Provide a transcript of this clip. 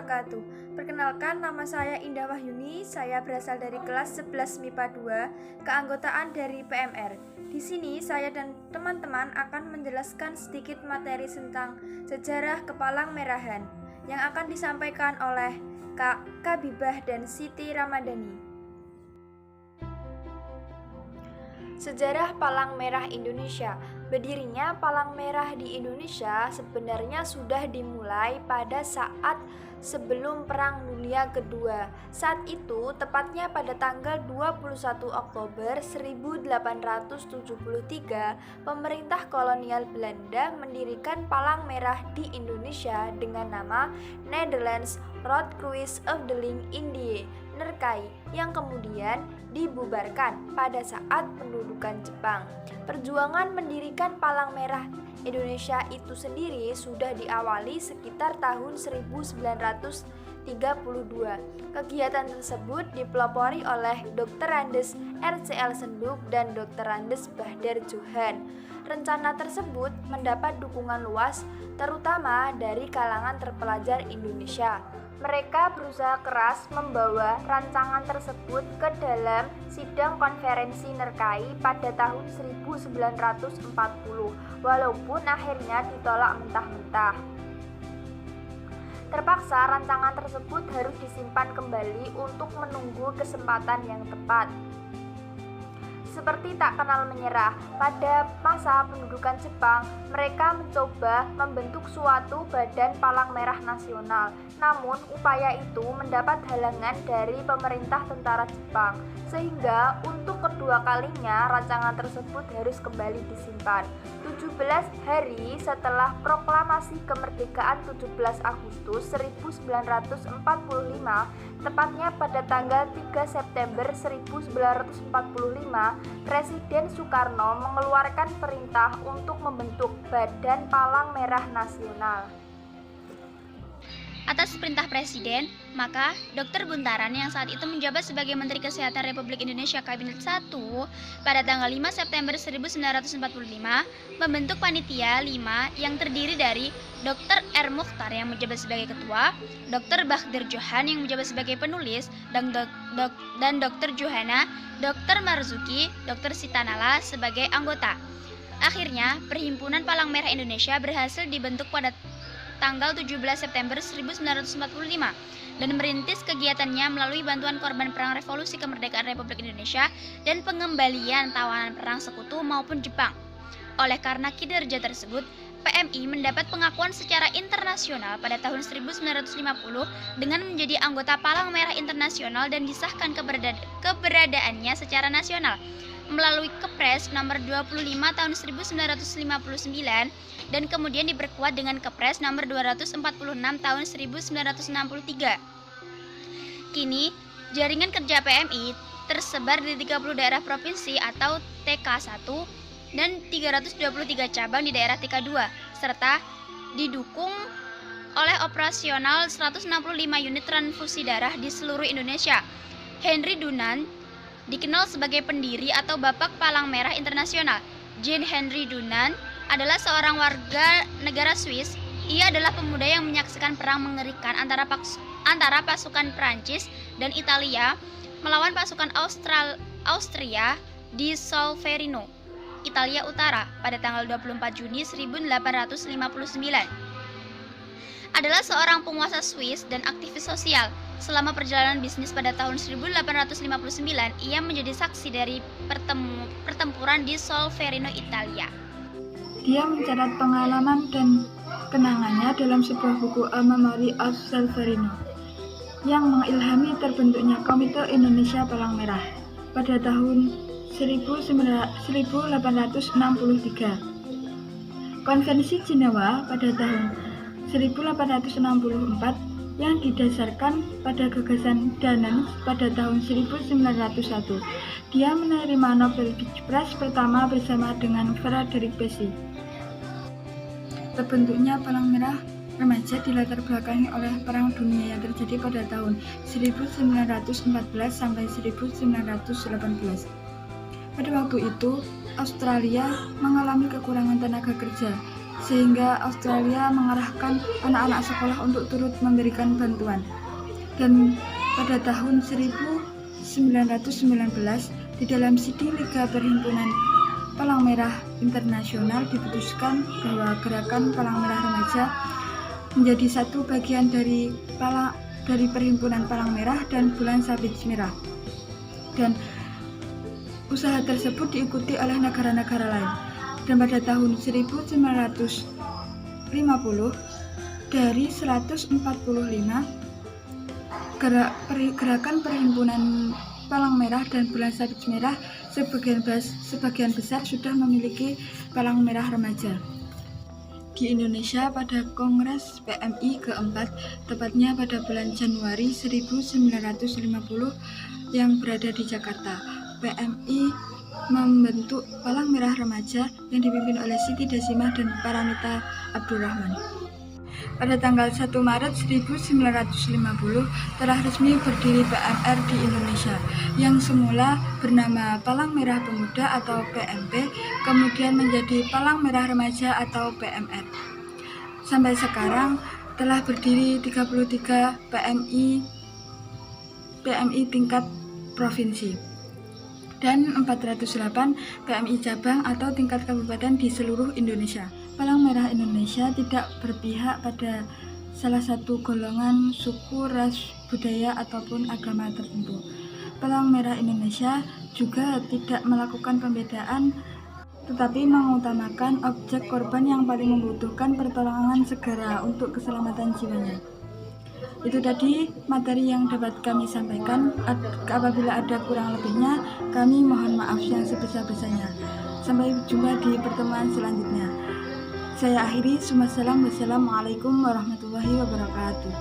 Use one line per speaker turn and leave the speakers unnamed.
wabarakatuh. Perkenalkan, nama saya Indah Wahyuni. Saya berasal dari kelas 11 MIPA 2, keanggotaan dari PMR. Di sini saya dan teman-teman akan menjelaskan sedikit materi tentang sejarah kepalang merahan yang akan disampaikan oleh Kak Kabibah dan Siti Ramadhani. Sejarah Palang Merah Indonesia. Berdirinya Palang Merah di Indonesia sebenarnya sudah dimulai pada saat sebelum Perang Dunia Kedua. Saat itu, tepatnya pada tanggal 21 Oktober 1873, pemerintah kolonial Belanda mendirikan Palang Merah di Indonesia dengan nama Netherlands Rode-Cross Afdeling Indië Nerkai, yang kemudian dibubarkan pada saat pendudukan Jepang. Perjuangan mendirikan Palang Merah Indonesia itu sendiri sudah diawali sekitar tahun 1932. Kegiatan tersebut dipelopori oleh Dr. Andes R.C.L. Senduk dan Dr. Andes Bahdar Johan. Rencana tersebut mendapat dukungan luas, terutama dari kalangan terpelajar Indonesia. Mereka berusaha keras membawa rancangan tersebut ke dalam sidang konferensi Nerkai pada tahun 1940, walaupun akhirnya ditolak mentah-mentah. Terpaksa rancangan tersebut harus disimpan kembali untuk menunggu kesempatan yang tepat. Seperti tak kenal menyerah, pada masa pendudukan Jepang, mereka mencoba membentuk suatu badan palang merah nasional. Namun, upaya itu mendapat halangan dari pemerintah tentara Jepang, sehingga untuk kedua kalinya rancangan tersebut harus kembali disimpan. 17 hari setelah proklamasi kemerdekaan 17 Agustus 1945, tepatnya pada tanggal 3 September 1945, Presiden Soekarno mengeluarkan perintah untuk membentuk Badan Palang Merah Nasional.
Atas perintah Presiden, maka Dr. Buntaran yang saat itu menjabat sebagai Menteri Kesehatan Republik Indonesia Kabinet 1 pada tanggal 5 September 1945 membentuk Panitia 5 yang terdiri dari Dr. R. Mukhtar yang menjabat sebagai ketua, Dr. Bahdar Johan yang menjabat sebagai penulis, dan Dr. Johana, Dr. Marzuki, Dr. Sitanala sebagai anggota. Akhirnya, Perhimpunan Palang Merah Indonesia berhasil dibentuk pada tanggal 17 September 1945 dan merintis kegiatannya melalui bantuan korban perang revolusi kemerdekaan Republik Indonesia dan pengembalian tawanan perang sekutu maupun Jepang. Oleh karena kinerja tersebut, PMI mendapat pengakuan secara internasional pada tahun 1950 dengan menjadi anggota Palang Merah Internasional dan disahkan keberadaannya secara nasional melalui Kepres nomor 25 tahun 1959 dan kemudian diperkuat dengan Kepres nomor 246 tahun 1963. Kini, jaringan kerja PMI tersebar di 30 daerah provinsi atau TK1 dan 323 cabang di daerah TK2 serta didukung oleh operasional 165 unit transfusi darah di seluruh Indonesia. Henry Dunant dikenal sebagai pendiri atau Bapak Palang Merah Internasional. Jean Henry Dunant adalah seorang warga negara Swiss. Ia adalah pemuda yang menyaksikan perang mengerikan antara pasukan Prancis dan Italia melawan pasukan Austria di Solferino, Italia Utara pada tanggal 24 Juni 1859. Adalah seorang penguasa Swiss dan aktivis sosial. Selama perjalanan bisnis pada tahun 1859, ia menjadi saksi dari pertempuran di Solferino, Italia.
Dia mencatat pengalaman dan kenangannya dalam sebuah buku A Memory of Solferino yang mengilhami terbentuknya Komite Indonesia Palang Merah pada tahun 1863. Konvensi Jenewa pada tahun 1864 yang didasarkan pada gagasan Danan pada tahun 1901. Dia menerima Nobel Peace Prize pertama bersama dengan Frederick Bessy. Terbentuknya Palang Merah Remaja dilatar belakangi oleh Perang Dunia yang terjadi pada tahun 1914 sampai 1918. Pada waktu itu, Australia mengalami kekurangan tenaga kerja sehingga Australia mengarahkan anak-anak sekolah untuk turut memberikan bantuan. Dan pada tahun 1919 di dalam sidang Liga Perhimpunan Palang Merah Internasional diputuskan bahwa gerakan Palang Merah Remaja menjadi satu bagian dari Perhimpunan Palang Merah dan Bulan Sabit Merah. Dan usaha tersebut diikuti oleh negara-negara lain. Dan pada tahun 1950 dari 145 gerakan Perhimpunan Palang Merah dan Bulan Sabit Merah, sebagian besar sudah memiliki Palang Merah Remaja. Di Indonesia pada Kongres PMI keempat, tepatnya pada bulan Januari 1950 yang berada di Jakarta, PMI membentuk Palang Merah Remaja yang dipimpin oleh Siti Dasimah dan Paramita Abdurrahman. Pada tanggal 1 Maret 1950 telah resmi berdiri PMR di Indonesia yang semula bernama Palang Merah Pemuda atau PMP, kemudian menjadi Palang Merah Remaja atau PMR. Sampai sekarang telah berdiri 33 PMI tingkat provinsi dan 408 PMI cabang atau tingkat kabupaten di seluruh Indonesia. Palang Merah Indonesia tidak berpihak pada salah satu golongan, suku, ras, budaya, ataupun agama tertentu. Palang Merah Indonesia juga tidak melakukan pembedaan, tetapi mengutamakan objek korban yang paling membutuhkan pertolongan segera untuk keselamatan jiwanya. Itu tadi materi yang dapat kami sampaikan. Apabila ada kurang lebihnya, kami mohon maaf yang sebesar-besarnya. Sampai jumpa di pertemuan selanjutnya. Saya akhiri. Wassalamualaikum warahmatullahi wabarakatuh.